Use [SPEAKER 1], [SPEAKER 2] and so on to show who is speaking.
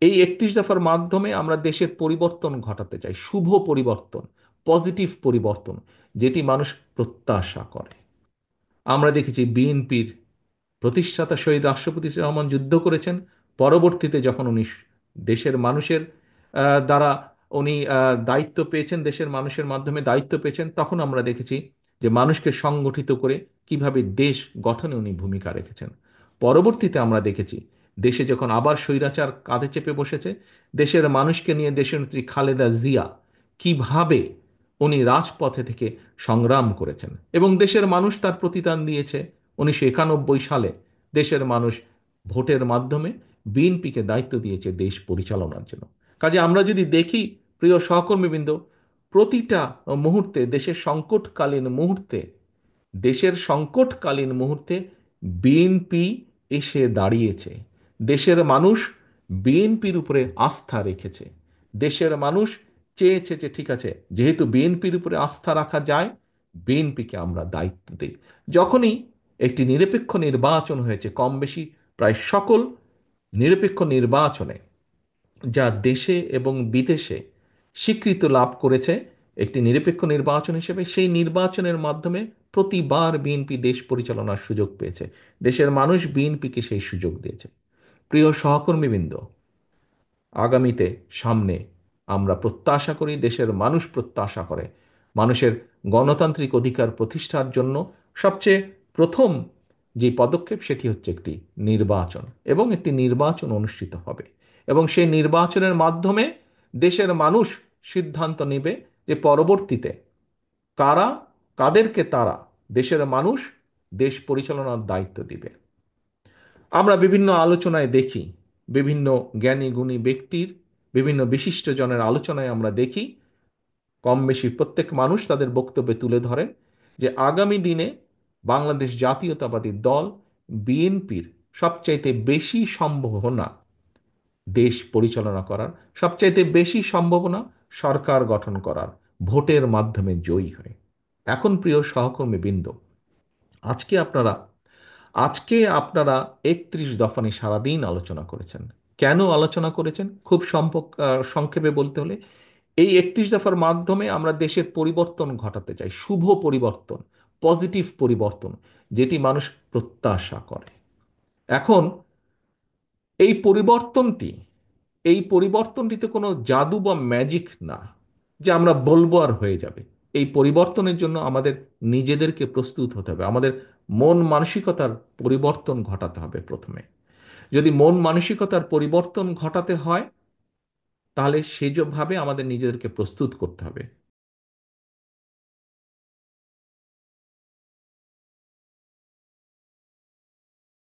[SPEAKER 1] এই 31 দফার মাধ্যমে আমরা দেশের পরিবর্তন ঘটাতে চাই, শুভ পরিবর্তন, পজিটিভ পরিবর্তন, যেটি মানুষ প্রত্যাশা করে। আমরা দেখেছি বিএনপির প্রতিষ্ঠাতা শহীদ রাষ্ট্রপতি জিয়া রহমান যুদ্ধ করেছেন। পরবর্তীতে যখন উনি দেশের মানুষের দ্বারা উনি দায়িত্ব পেয়েছেন, দেশের মানুষের মাধ্যমে দায়িত্ব পেয়েছেন, তখন আমরা দেখেছি যে মানুষকে সংগঠিত করে কিভাবে দেশ গঠনে উনি ভূমিকা রেখেছেন। পরবর্তীতে আমরা দেখেছি দেশে যখন আবার স্বৈরাচার কাঁধে চেপে বসেছে, দেশের মানুষকে নিয়ে দেশনেত্রী খালেদা জিয়া কিভাবে উনি রাজপথে থেকে সংগ্রাম করেছেন এবং দেশের মানুষ তার প্রতিদান দিয়েছে। 1991 সালে দেশের মানুষ ভোটের মাধ্যমে বিএনপিকে দায়িত্ব দিয়েছে দেশ পরিচালনার জন্য। কাজে আমরা যদি দেখি, প্রিয় সহকর্মীবৃন্দ, প্রতিটা মুহূর্তে, দেশের সংকটকালীন মুহূর্তে বিএনপি এসে দাঁড়িয়েছে। দেশের মানুষ বিএনপির উপরে আস্থা রেখেছে। দেশের মানুষ চেয়েছে যে ঠিক আছে, যেহেতু বিএনপির উপরে আস্থা রাখা যায়, বিএনপিকে আমরা দায়িত্ব দিই। যখনই একটি নিরপেক্ষ নির্বাচন হয়েছে, কম বেশি প্রায় সকল নিরপেক্ষ নির্বাচনে যা দেশে এবং বিদেশে স্বীকৃতি লাভ করেছে একটি নিরপেক্ষ নির্বাচন হিসেবে, সেই নির্বাচনের মাধ্যমে প্রতিবার বিএনপি দেশ পরিচালনার সুযোগ পেয়েছে। দেশের মানুষ বিএনপিকে সেই সুযোগ দিয়েছে। প্রিয় সহকর্মীবৃন্দ, আগামীতে, সামনে আমরা প্রত্যাশা করি, দেশের মানুষ প্রত্যাশা করে, মানুষের গণতান্ত্রিক অধিকার প্রতিষ্ঠার জন্য সবচেয়ে প্রথম যে পদক্ষেপ সেটি হচ্ছে একটি নির্বাচন, এবং একটি নির্বাচন অনুষ্ঠিত হবে। এবং সেই নির্বাচনের মাধ্যমে দেশের মানুষ সিদ্ধান্ত নেবে যে পরবর্তীতে কারা, কাদেরকে তারা, দেশের মানুষ দেশ পরিচালনার দায়িত্ব দিবে। আমরা বিভিন্ন আলোচনায় দেখি, বিভিন্ন জ্ঞানী গুণী ব্যক্তির, বিভিন্ন বিশিষ্টজনের আলোচনায় আমরা দেখি, কম বেশি প্রত্যেক মানুষ তাদের বক্তব্যে তুলে ধরেন যে আগামী দিনে বাংলাদেশ জাতীয়তাবাদী দল বিএনপির সবচাইতে বেশি সম্ভাবনা দেশ পরিচালনা করার, সবচাইতে বেশি সম্ভাবনা সরকার গঠন করার, ভোটের মাধ্যমে জয়ী হয়। এখন প্রিয় সহকর্মীবৃন্দ, আজকে আপনারা আজকে আপনারা 31 দফা নিয়ে সারাদিন আলোচনা করেছেন। কেন আলোচনা করেছেন? খুব সংক্ষেপে বলতে হলে, এই 31 দফার মাধ্যমে আমরা দেশের পরিবর্তন ঘটাতে চাই, শুভ পরিবর্তন, পজিটিভ পরিবর্তন, যেটি মানুষ প্রত্যাশা করে। এখন এই পরিবর্তনটি এই পরিবর্তনটিতে কোনো জাদু বা ম্যাজিক না যে আমরা বলবো আর হয়ে যাবে। এই পরিবর্তনের জন্য আমাদের নিজেদেরকে প্রস্তুত হতে হবে, আমাদের মন মানসিকতার পরিবর্তন ঘটাতে হবে প্রথমে। যদি মন মানসিকতার পরিবর্তন ঘটাতে হয়, তাহলে সেভাবে আমাদের নিজেদেরকে প্রস্তুত করতে হবে।